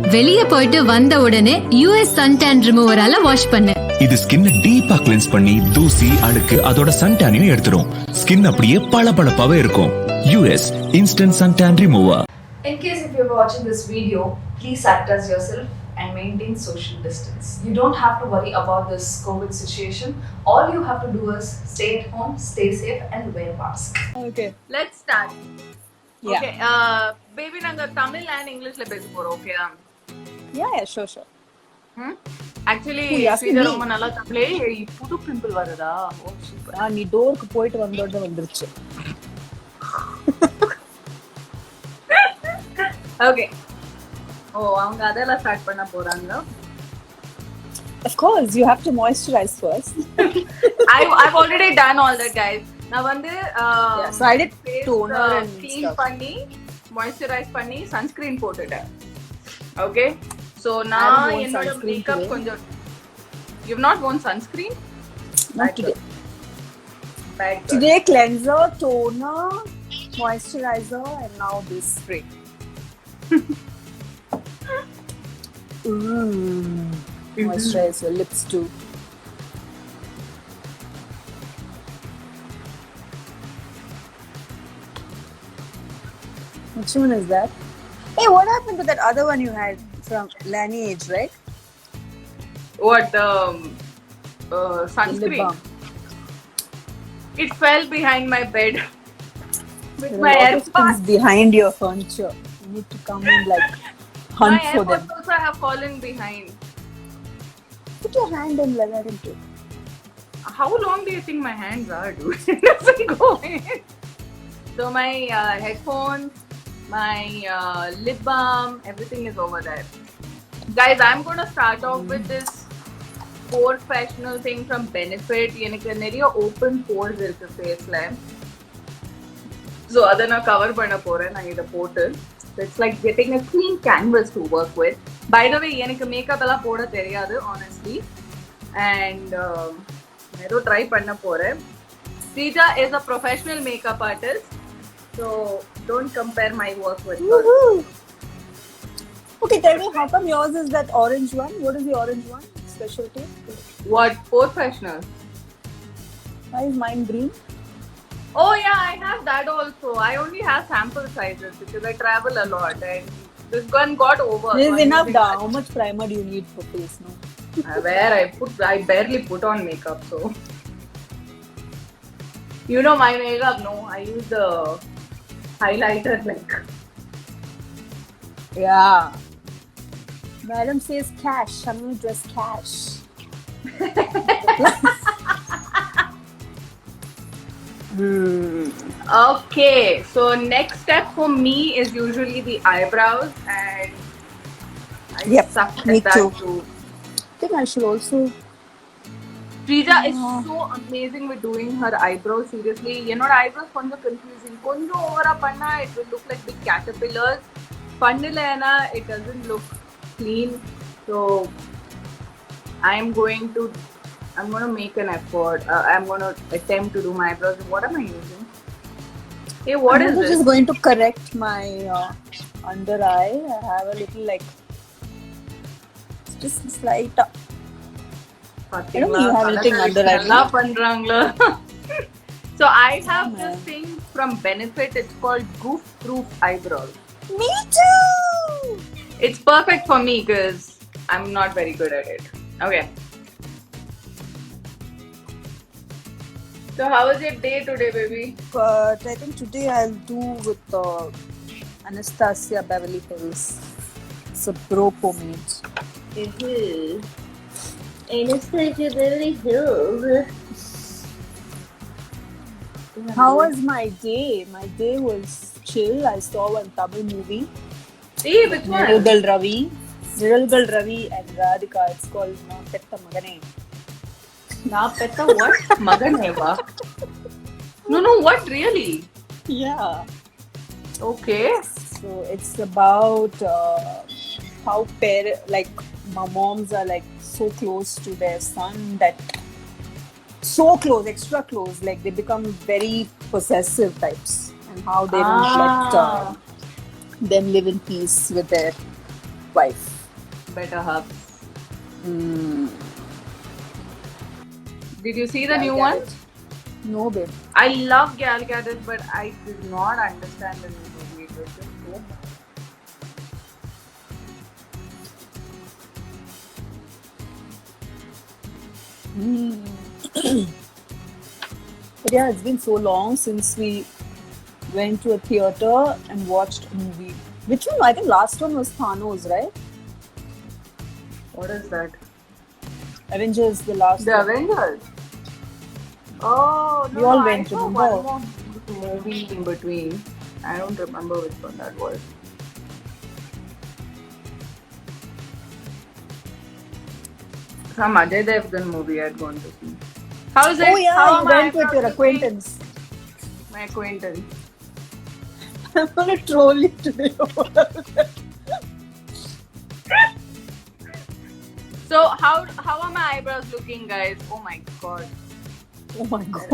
வெளிய போயிட்டு வந்த உடனே யூஎஸ் சன்டான் ரிமூவரால வாஷ் பண்ணு. இது ஸ்கின்னை டீப்பா கிளென்ஸ் பண்ணி தூசி அழுக்கு அதோட சன்டானையும் எடுத்துரும். ஸ்கின் அப்படியே பளபளப்பாவே இருக்கும். US instant suntan remover. In case if you're watching this video, please act as yourself and maintain social distance. You don't have to worry about this COVID situation. All you have to do is stay at home, stay safe and wear mask. Okay. Let's start. Yeah. Okay. Baby, நாங்க Tamil and Englishல பேச போறோம். Okay. Yeah, sure. Actually, இது ரொம்ப நல்லா தமிழே புது pimple வருதா? ஓ super. நீ டோருக்கு போயிட்டு வந்தோட வந்துருச்சு. Okay. அவங்க அதெல்லாம் ஸ்டார்ட் பண்ண போறாங்க. Of course, you have to moisturize first. I've already done all that, guys. நான் வந்து so I did toner and clean stuff. பண்ணி moisturize பண்ணி sunscreen போட்டுட்டேன். Okay? So நான் என்னோட makeup கொஞ்சம் You've not worn sunscreen? Not today. Bad girl. Today cleanser, toner, moisturizer and now this spray. Moisturize your lips too. Which one is that? Hey, what happened to that other one you had from Laneige, right? What The lip sunscreen? balm. It fell behind my bed. With There my are a lot of AirPods. things behind your furniture. You need to come and like hunt My for AirPods them. also have fallen behind. Put your hand and let that into. How long do you think my hands are, dude? It doesn't go in. So my headphones, my lip balm, everything is over there. Guys, I'm going to start off with this professional thing from Benefit. எனக்கு நிறைய open pores இருக்கு ஃபேஸ்ல. So அதை நான் cover பண்ண போறேன் நான் இத போட்டு. It's like getting a clean canvas to work with. By the way, எனக்கு மேக்கப் எல்லாம் போட தெரியாது honestly. And ஏதோ ட்ரை பண்ண போறேன். Srija is a professional makeup artist. So don't compare my work with her. Woohoo! Okay, tell me, how come yours is that orange one? What is the orange one? Specialty? What professional? Why is mine green? Oh yeah, I have that also. I only have sample sizes because I travel a lot and this one got over. This So is I'm enough, using da. that. How much primer do you need for face now? Where I barely put on makeup, so you know my makeup. No, I use the highlighter like. Yeah. Madam says cash. I'm going to dress cash. Okay, so next step for me is usually the eyebrows and I Yep, suck me at that too. too. I think I should also. Srija is so amazing with doing her eyebrows. Seriously, என்னோட eyebrows கொஞ்சம் confusing. கொஞ்சம் ஓவரா பண்ணா it will look like big caterpillars. பண்ணலனா it doesn't look clean. So I'm going to make an effort. I'm going to attempt to do my eyebrows. What am I using? Hey, what is I'm this? just going to correct my under eye. I have a little like just slight. I don't think you have anything under eye. நல்லா பண்றாங்களா? So I have Yeah, this man. thing from Benefit. It's called Goof Proof Eyebrows. Me too. It's perfect for me because I'm not very good at it. Okay. So how was your day today, baby? But I think today I'll do with Anastasia Beverly Hills. It's a bro pomade. Anastasia Beverly Hills. How was my day? My day was chill. I saw one Tamil movie. See, which one? Niralgal Ravi and Radhika. It's called Na Petta Magane. Na Petta what? Maganeva. No, what really? Yeah. Okay. So it's about how my moms are like so close to their son that so close, extra close, like they become very possessive types, and how they don't let them live in peace with their wife. Better half. Mm. Did you see the Gal new Gadot. one? No, babe. I love Gal Gadot, but I did not understand the new movie. It was just so bad. But yeah, it's been so long since we went to a theater and watched a movie. Which one? I think last one was Thanos, right? What is that? Avengers, the last The one. Avengers. Oh, no, We all no, went, I saw remember? one more movie in between. I don't remember which one that was. Some Ajay Devgan movie I'd gone to see. How's it? Oh yeah, How you am went I with your looking? acquaintance. My acquaintance. I'm gonna troll you today. So how are my eyebrows looking, guys? Oh my god. Oh my god.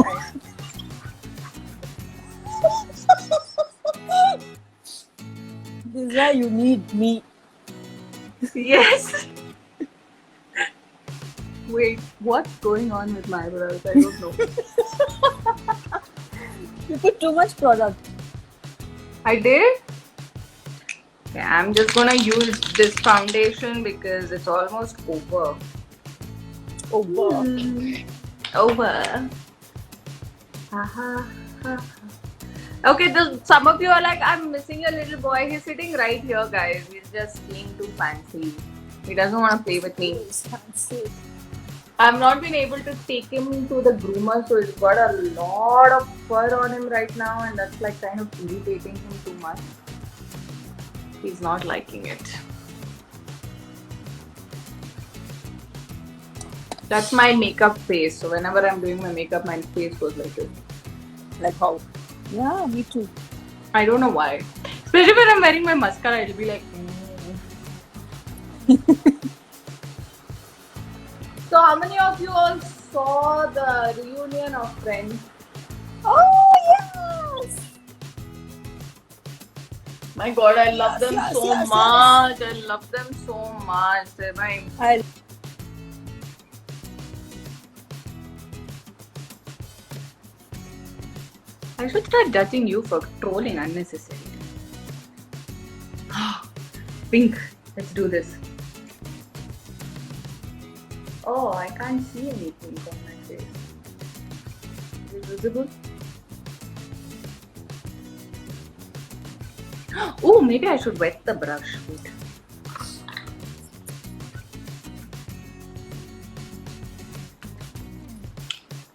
This is why you need me. Yes. Wait, what's going on with my eyebrows? I don't know. You put too much product. I did? Okay, I'm just gonna use this foundation because it's almost over. Over. Over. Okay, some of you are like, I'm missing a little boy. He's sitting right here, guys. He's just being too fancy. He doesn't want to play with me. It's fancy. I've not been able to take him to the groomer, so he's got a lot of fur on him right now, and that's like kind of irritating him too much. He's not liking it. That's my makeup face. So whenever I'm doing my makeup, my face goes like this. Like how? Yeah, me too. I don't know why. Especially when I'm wearing my mascara, it'll be like. So how many of you all saw the reunion of Friends? Oh yes! My god, I love them Yes, so yes, much. I love them so much. They're my I should start judging you for trolling unnecessarily. Pink, let's do this. Oh, I can't see anything on my face. Is it visible? Oh, maybe I should wet the brush. Wait.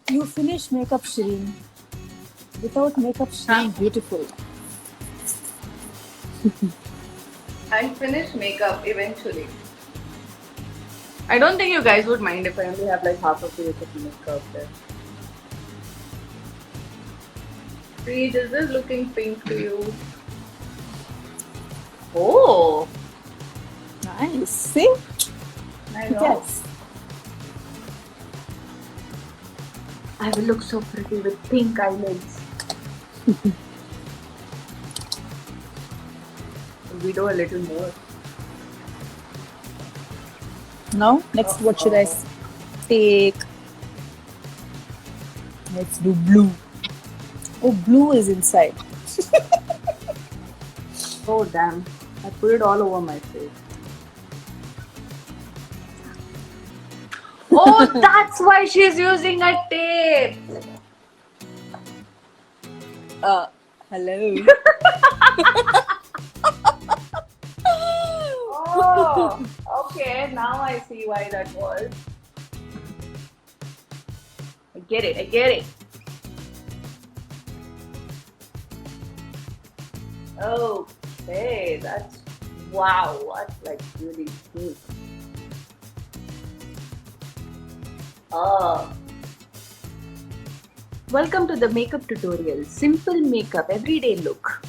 You finish makeup, Shireen. Without makeup, Shireen, beautiful. I'll finish makeup eventually. I don't think you guys would mind if I only have like half a face of makeup there. Reed, is this looking pink to you? Oh, Nice. See? I know. Yes. I will look so pretty with pink eyelids. We do a little more. Now, next, what should I take? Let's do blue. Oh, blue is inside. Oh damn! I put it all over my face. Oh, that's why she's using a tape. Hello. Oh, okay. Now I see why that was. I get it. I get it. Okay, that's wow. That's like really good. Oh. Welcome to the makeup tutorial. Simple makeup, everyday look.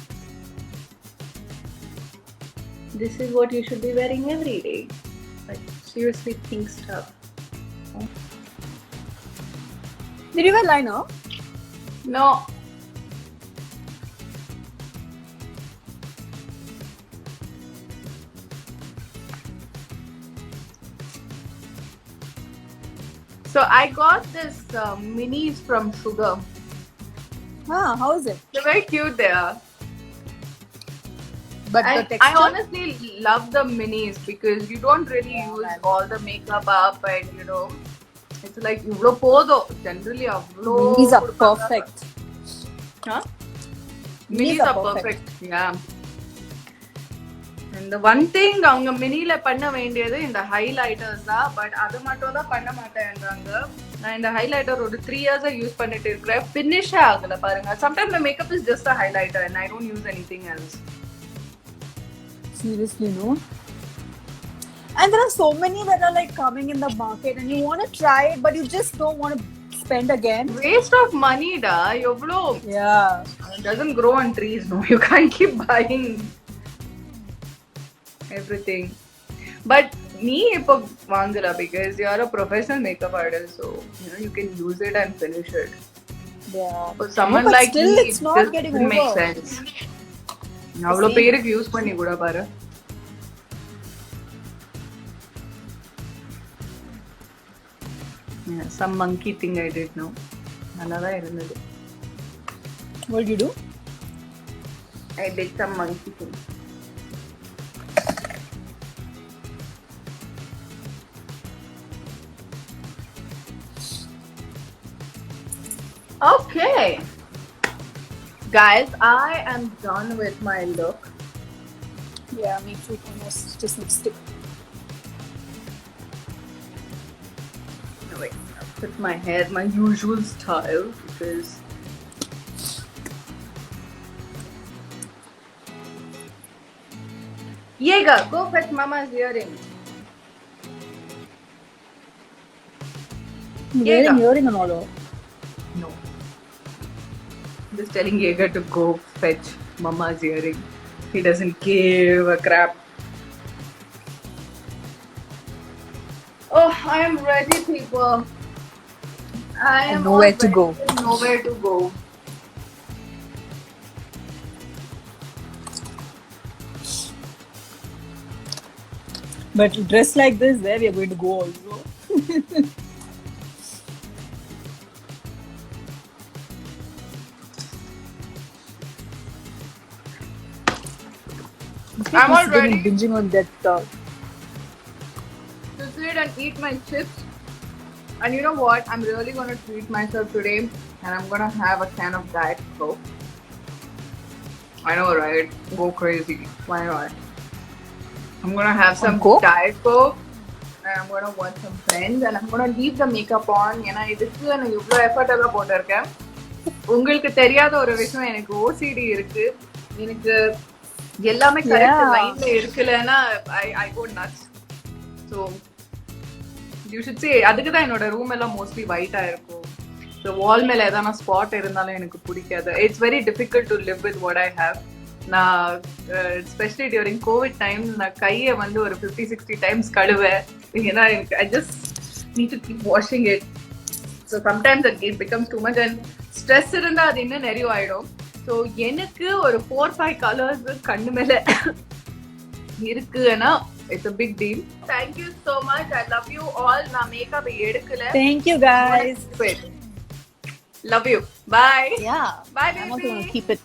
This is what you should be wearing every day. Like seriously pink stuff. Did you wear liner? No. So I got this minis from Sugar. Ah, how is it? They're very cute. They are. But the I texture. honestly love the minis because you don't really use all the makeup up, and you know, it's like ivlo podo. Generally, avlo. These are perfect. Huh? Minis Minis are perfect. Yeah. And the one thing அவங்க மினில பண்ண வேண்டியது இந்த highlighters தான். But அது மட்டும் தான் பண்ண மாட்டேன்றாங்க. நான் இந்த ஹைலைட்டர் ஒரு 3 years யூஸ் பண்ணிட்டு இருக்கேன். ஃபினிஷ் ஆகல பாருங்க. Sometimes the makeup is just a highlighter and I don't use anything else. Seriously, no. And there are so many that are like coming in the market, and you want to try it, but you just don't want to spend again. Waste of money da. எவ்வளோ Yeah. it doesn't grow on trees, no. You can't keep buying everything. But me ipo vaangala because you are a professional makeup artist, so you know you can use it and finish it. Yeah. For someone but like still, me, it's it not just getting doesn't make over. sense. அவ்வளோ பேருக்கு use பண்ணி கூட பாரு. Yeah, some monkey thing I did now. நல்லாதான் இருந்தது. What did you do? I did some monkey thing. Okay. Guys, I am done with my look. Yeah, me too. Almost just lipstick. Wait, I'll put my hair my usual style because Yega, go fetch Mama's earring. Wearing earring and all. No. Just telling Yega to go fetch Mama's earring. He doesn't give a crap. Oh, I am ready, people. I am nowhere to go. Nowhere to go. But dressed like this, where we are going to go also. I'm all ready binging on that. to sit and eat my chips. And you know what? I'm really gonna treat myself today, and I'm gonna have a can of Diet Coke. I know, right? Go crazy. Why not? I'm gonna have some Coke? Diet Coke, and I'm gonna watch some Friends, and I'm gonna leave the makeup on. ஏன்னா இதுக்கு நான் இவ்வளோ effort எல்லாம் போட்டிருக்கேன். உங்களுக்கு தெரியாத ஒரு விஷயம், எனக்கு OCD இருக்கு. எனக்கு எல்லாமே கரெக்ட் லைன்ல இருக்குலன்னா I go nuts. So you should say அதுக்கு தான் என்னோட ரூம் எல்லாம் மோஸ்ட்லி ஒயிட்டா இருக்கும். ஸோ வால் மேல ஏதாவது ஸ்பாட் இருந்தாலும் எனக்கு பிடிக்காது. It's very difficult to live with what I have. நான் எஸ்பெஷலி டியூரிங் கோவிட் டைம் நான் கையை வந்து ஒரு 50-60 டைம்ஸ் கழுவேன். ஏன்னா எனக்கு I just need to keep washing it. So sometimes it becomes too much and stress இருந்தால் அது இன்னும் நிறைய ஆயிடும். ஸோ எனக்கு ஒரு 4-5 கலர்ஸ் கண்ணு மேல இருக்குன்னா it's a big deal. Thank you so much. I love you all. Na makeup edukala. Thank you, guys. Love you. Bye. Yeah. Bye, I'm also baby. going to keep it.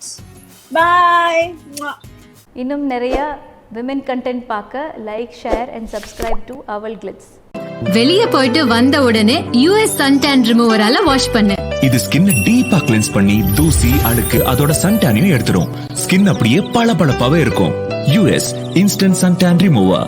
Bye. இன்னும் நிறைய women content பார்க்க like, share and subscribe to அவல் glitz. வெளிய போயிட்டு வந்த உடனே US suntan ரிமூவரால wash பண்ணு. இது ஸ்கின்னை டீப்பா கிளென்ஸ் பண்ணி தூசி அழுக்கு அதோட சன்டானையும் எடுத்துரும். ஸ்கின் அப்படியே பளபளப்பாவே இருக்கும். US instant suntan remover.